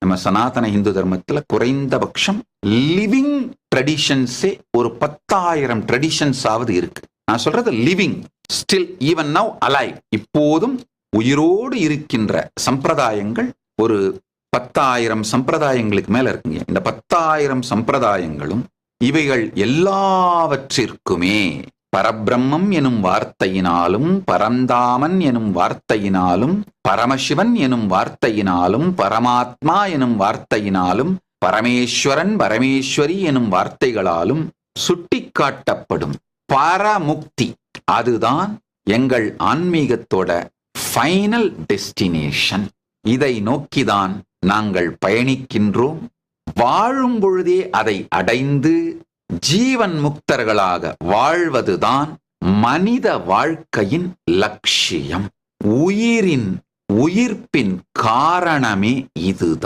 நம்ம சனாதன இந்து தர்மத்துல குறைந்தபட்சம் லிவிங் ட்ரெடிஷன்ஸே ஒரு 10,000 ட்ரெடிஷன்ஸ் ஆவது இருக்கு. நான் சொல்றது living, still even now alive, இப்போதும் உயிரோடு இருக்கின்ற சம்பிரதாயங்கள் ஒரு 10,000 சம்பிரதாயங்களுக்கு மேல இருக்குங்க. இந்த 10,000 சம்பிரதாயங்களும் இவைகள் எல்லாவற்றிற்குமே பரபிரம்மம் எனும் வார்த்தையினாலும், பரந்தாமன் எனும் வார்த்தையினாலும், பரமசிவன் எனும் வார்த்தையினாலும், பரமாத்மா எனும் வார்த்தையினாலும், பரமேஸ்வரன் பரமேஸ்வரி எனும் வார்த்தைகளாலும் சுட்டிக்காட்டப்படும் பரமுக்தி, அதுதான் எங்கள் ஆன்மீகத்தோட ஃபைனல் டெஸ்டினேஷன். இதை நோக்கிதான் நாங்கள் பயணிக்கின்றோம். வாழும் பொழுதே அதை அடைந்து ஜீவன் முக்தர்களாக வாழ்வதுதான் மனித வாழ்க்கையின் லட்சியம். உயிர்ப்பின் காரணமே இதுதான்.